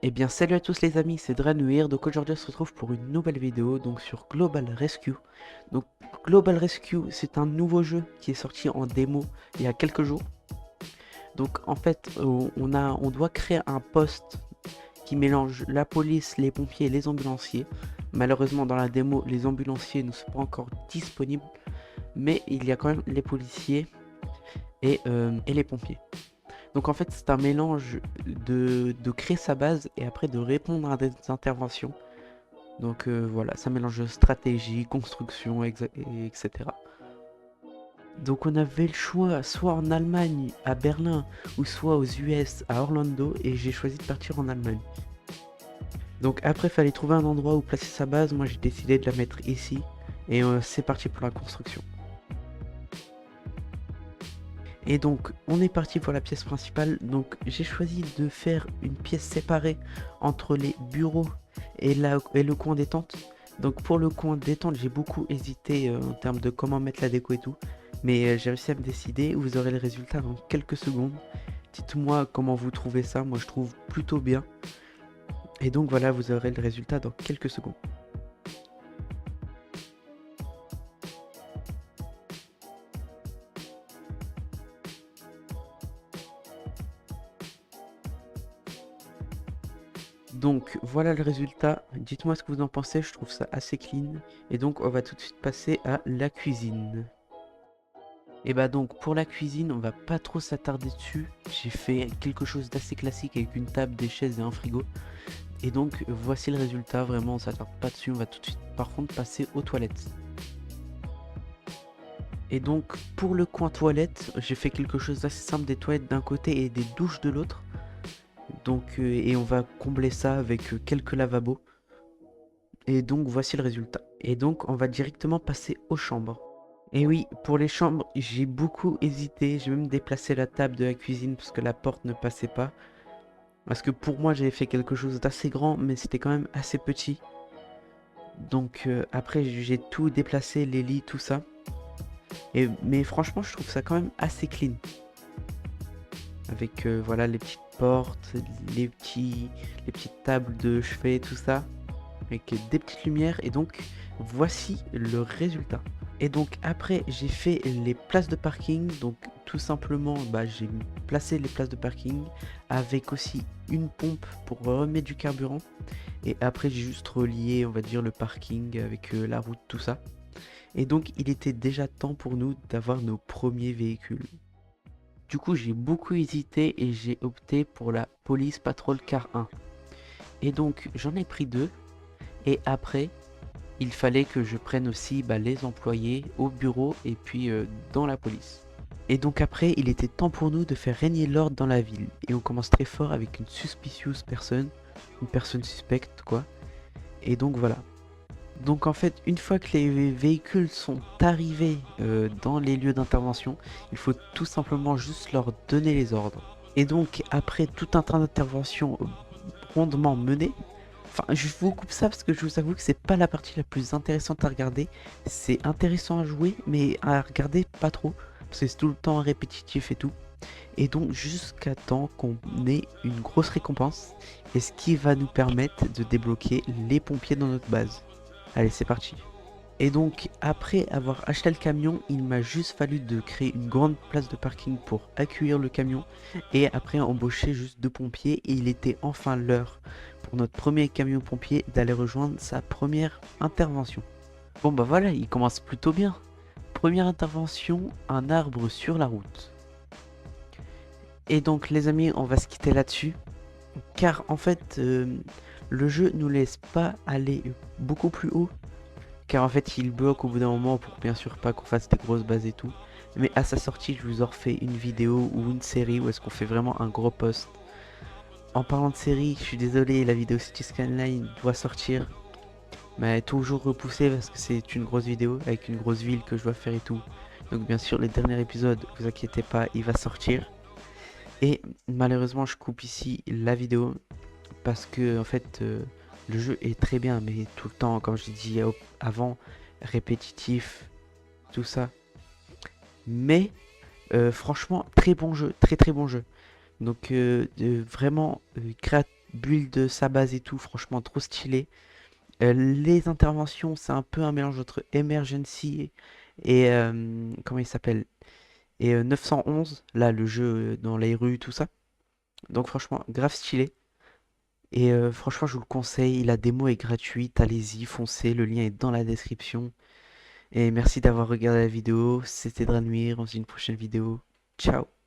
Eh bien salut à tous les amis, c'est Dranuir, donc aujourd'hui on se retrouve pour une nouvelle vidéo donc sur Global Rescue. Donc Global Rescue c'est un nouveau jeu qui est sorti en démo il y a quelques jours. Donc en fait on doit créer un poste qui mélange la police, les pompiers et les ambulanciers. Malheureusement dans la démo les ambulanciers ne sont pas encore disponibles, mais il y a quand même les policiers et les pompiers. Donc en fait c'est un mélange de créer sa base et après de répondre à des interventions. Donc voilà, ça mélange stratégie, construction, etc. Donc on avait le choix soit en Allemagne, à Berlin, ou soit aux US, à Orlando, et j'ai choisi de partir en Allemagne. Donc après, il fallait trouver un endroit où placer sa base. Moi j'ai décidé de la mettre ici, et c'est parti pour la construction. Et donc on est parti pour la pièce principale. Donc j'ai choisi de faire une pièce séparée entre les bureaux et le coin détente. Donc pour le coin détente j'ai beaucoup hésité en termes de comment mettre la déco et tout. Mais j'ai réussi à me décider, vous aurez le résultat dans quelques secondes. Dites-moi comment vous trouvez ça, moi je trouve plutôt bien. Et donc voilà, vous aurez le résultat dans quelques secondes. Donc voilà le résultat, dites-moi ce que vous en pensez, je trouve ça assez clean. Et donc on va tout de suite passer à la cuisine. Et bah donc pour la cuisine, on va pas trop s'attarder dessus. J'ai fait quelque chose d'assez classique avec une table, des chaises et un frigo. Et donc voici le résultat, vraiment on s'attarde pas dessus, on va tout de suite par contre passer aux toilettes. Et donc pour le coin toilette, j'ai fait quelque chose d'assez simple, des toilettes d'un côté et des douches de l'autre. Donc et on va combler ça avec quelques lavabos. Et donc voici le résultat. Et donc on va directement passer aux chambres. Et oui, pour les chambres, j'ai beaucoup hésité. J'ai même déplacé la table de la cuisine parce que la porte ne passait pas. Parce que pour moi, j'avais fait quelque chose d'assez grand, mais c'était quand même assez petit. Donc après, j'ai tout déplacé, les lits, tout ça. Mais franchement, je trouve ça quand même assez clean. Avec voilà les petites portes, les petites tables de chevet, tout ça. Avec des petites lumières. Et donc, voici le résultat. Et donc après j'ai fait les places de parking, donc tout simplement j'ai placé les places de parking avec aussi une pompe pour remettre du carburant. Et après j'ai juste relié on va dire le parking avec la route, tout ça. Et donc il était déjà temps pour nous d'avoir nos premiers véhicules. Du coup j'ai beaucoup hésité et j'ai opté pour la Police Patrol Car 1. Et donc j'en ai pris deux. Et après il fallait que je prenne aussi les employés au bureau et puis dans la police. Et donc après, il était temps pour nous de faire régner l'ordre dans la ville. Et on commence très fort avec une suspicious person, une personne suspecte quoi. Et donc voilà. Donc en fait, une fois que les véhicules sont arrivés dans les lieux d'intervention, il faut tout simplement juste leur donner les ordres. Et donc après tout un train d'intervention rondement mené, enfin, je vous coupe ça parce que je vous avoue que c'est pas la partie la plus intéressante à regarder. C'est intéressant à jouer, mais à regarder pas trop. Parce que c'est tout le temps répétitif et tout. Et donc jusqu'à temps qu'on ait une grosse récompense. Et ce qui va nous permettre de débloquer les pompiers dans notre base. Allez, c'est parti. Et donc après avoir acheté le camion, il m'a juste fallu de créer une grande place de parking pour accueillir le camion. Et après embaucher juste 2 pompiers. Et il était enfin l'heure pour notre premier camion pompier d'aller rejoindre sa première intervention. Bon bah voilà, il commence plutôt bien. Première intervention, un arbre sur la route. Et donc les amis, on va se quitter là-dessus. Car en fait, le jeu nous laisse pas aller beaucoup plus haut. Car en fait, il bloque au bout d'un moment pour bien sûr pas qu'on fasse des grosses bases et tout. Mais à sa sortie, je vous en refais une vidéo ou une série où est-ce qu'on fait vraiment un gros post. En parlant de série, je suis désolé, la vidéo City Skyline doit sortir. Mais toujours repoussée parce que c'est une grosse vidéo avec une grosse ville que je dois faire et tout. Donc bien sûr, le dernier épisode, vous inquiétez pas, il va sortir. Et malheureusement, je coupe ici la vidéo parce que en fait, le jeu est très bien, mais tout le temps, comme je l'ai dit avant, répétitif, tout ça. Mais franchement, très bon jeu, très très bon jeu. Donc vraiment build de sa base et tout, franchement trop stylé. Les interventions, c'est un peu un mélange entre Emergency et comment il s'appelle? Et 911, là le jeu dans les rues, tout ça. Donc franchement, grave stylé. Et franchement, je vous le conseille, la démo est gratuite, allez-y, foncez, le lien est dans la description. Et merci d'avoir regardé la vidéo, c'était Dranuir, on se dit une prochaine vidéo. Ciao!